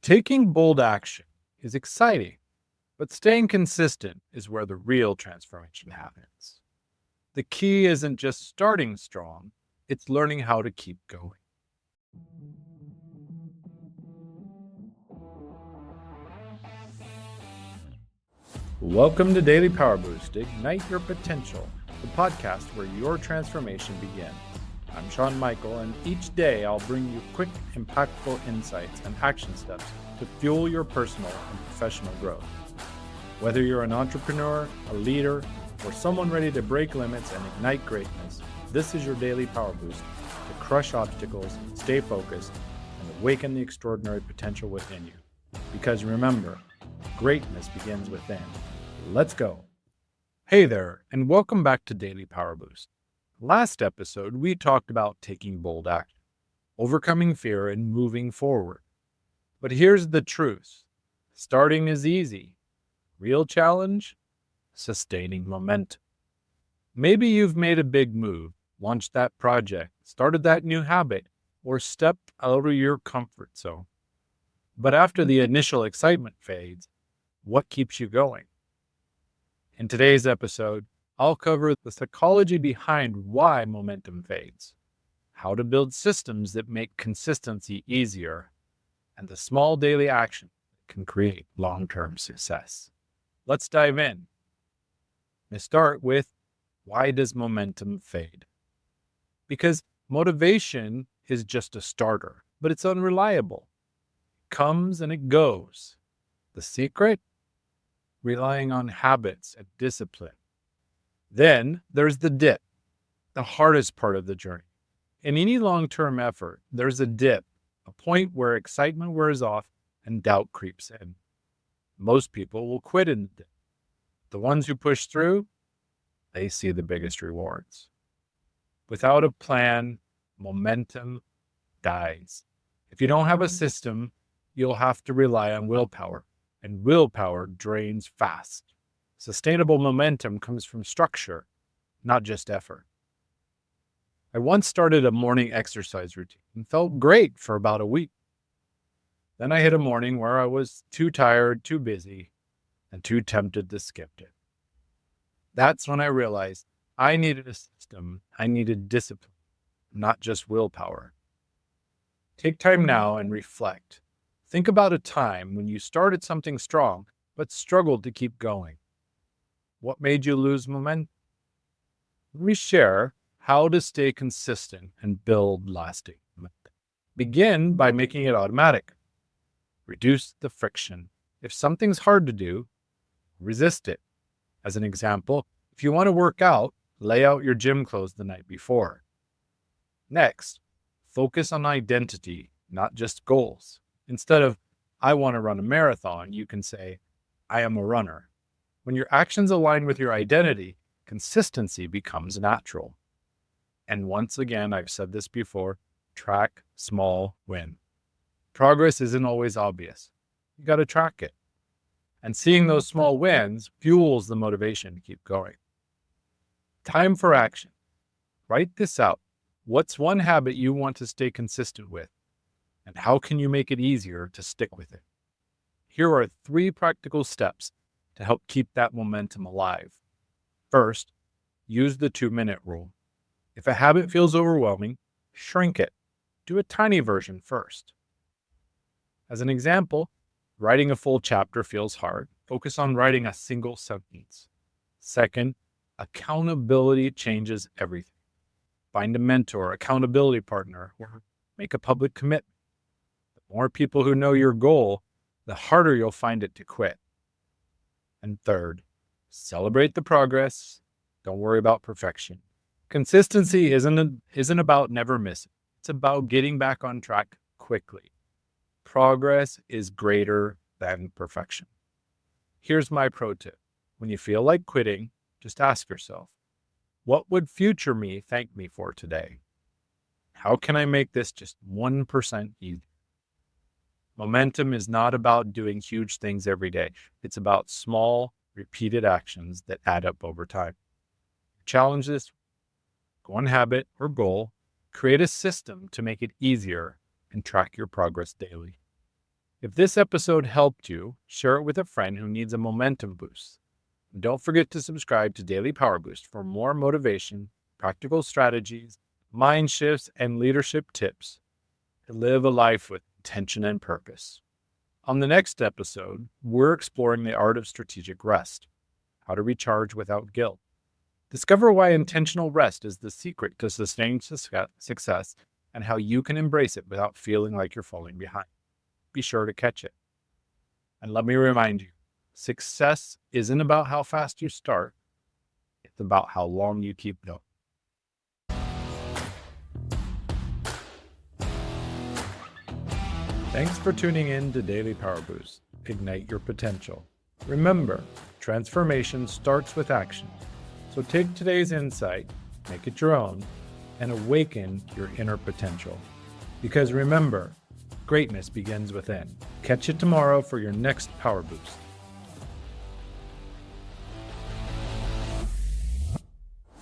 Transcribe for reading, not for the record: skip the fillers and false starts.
Taking bold action is exciting, but staying consistent is where the real transformation happens. The key isn't just starting strong, it's learning how to keep going. Welcome to Daily Power Boost, Ignite Your Potential, the podcast where your transformation begins. I'm Sean Michael, and each day I'll bring you quick, impactful insights and action steps to fuel your personal and professional growth. Whether you're an entrepreneur, a leader, or someone ready to break limits and ignite greatness, this is your daily power boost to crush obstacles, stay focused, and awaken the extraordinary potential within you. Because remember, greatness begins within. Let's go. Hey there, and welcome back to Daily Power Boost. Last episode, we talked about taking bold action, overcoming fear, and moving forward. But here's the truth. Starting is easy. Real challenge? Sustaining momentum. Maybe you've made a big move, launched that project, started that new habit, or stepped out of your comfort zone. But after the initial excitement fades, what keeps you going? In today's episode, I'll cover the psychology behind why momentum fades, how to build systems that make consistency easier, and the small daily action that can create long-term success. Let's dive in. Let's start with, why does momentum fade? Because motivation is just a starter, but it's unreliable. It comes and it goes. The secret? Relying on habits and discipline. Then there's the dip, the hardest part of the journey. In any long-term effort, there's a dip, a point where excitement wears off and doubt creeps in. Most people will quit in the dip. The ones who push through, they see the biggest rewards. Without a plan, momentum dies. If you don't have a system, you'll have to rely on willpower, and willpower drains fast. Sustainable momentum comes from structure, not just effort. I once started a morning exercise routine and felt great for about a week. Then I hit a morning where I was too tired, too busy, and too tempted to skip it. That's when I realized I needed a system, I needed discipline, not just willpower. Take time now and reflect. Think about a time when you started something strong, but struggled to keep going. What made you lose momentum? Let me share how to stay consistent and build lasting momentum. Begin by making it automatic. Reduce the friction. If something's hard to do, resist it. As an example, if you want to work out, lay out your gym clothes the night before. Next, focus on identity, not just goals. Instead of, I want to run a marathon, you can say, I am a runner. When your actions align with your identity, consistency becomes natural. And once again, I've said this before, track small win. Progress isn't always obvious. You got to track it. And seeing those small wins fuels the motivation to keep going. Time for action. Write this out. What's one habit you want to stay consistent with? And how can you make it easier to stick with it? Here are 3 practical steps to help keep that momentum alive. First, use the 2-minute rule. If a habit feels overwhelming, shrink it. Do a tiny version first. As an example, writing a full chapter feels hard. Focus on writing a single sentence. Second, accountability changes everything. Find a mentor, accountability partner, or make a public commitment. The more people who know your goal, the harder you'll find it to quit. And third, celebrate the progress. Don't worry about perfection. Consistency isn't about never missing. It's about getting back on track quickly. Progress is greater than perfection. Here's my pro tip. When you feel like quitting, just ask yourself, what would future me thank me for today? How can I make this just 1% easier? Momentum is not about doing huge things every day. It's about small, repeated actions that add up over time. Challenge this one habit or goal, create a system to make it easier, and track your progress daily. If this episode helped you, share it with a friend who needs a momentum boost. And don't forget to subscribe to Daily Power Boost for more motivation, practical strategies, mind shifts, and leadership tips to live a life with intention and purpose. On the next episode, we're exploring the art of strategic rest, how to recharge without guilt. Discover why intentional rest is the secret to sustained success and how you can embrace it without feeling like you're falling behind. Be sure to catch it. And let me remind you, success isn't about how fast you start. It's about how long you keep going. Thanks for tuning in to Daily Power Boost. Ignite your potential. Remember, transformation starts with action. So take today's insight, make it your own, and awaken your inner potential. Because remember, greatness begins within. Catch you tomorrow for your next Power Boost.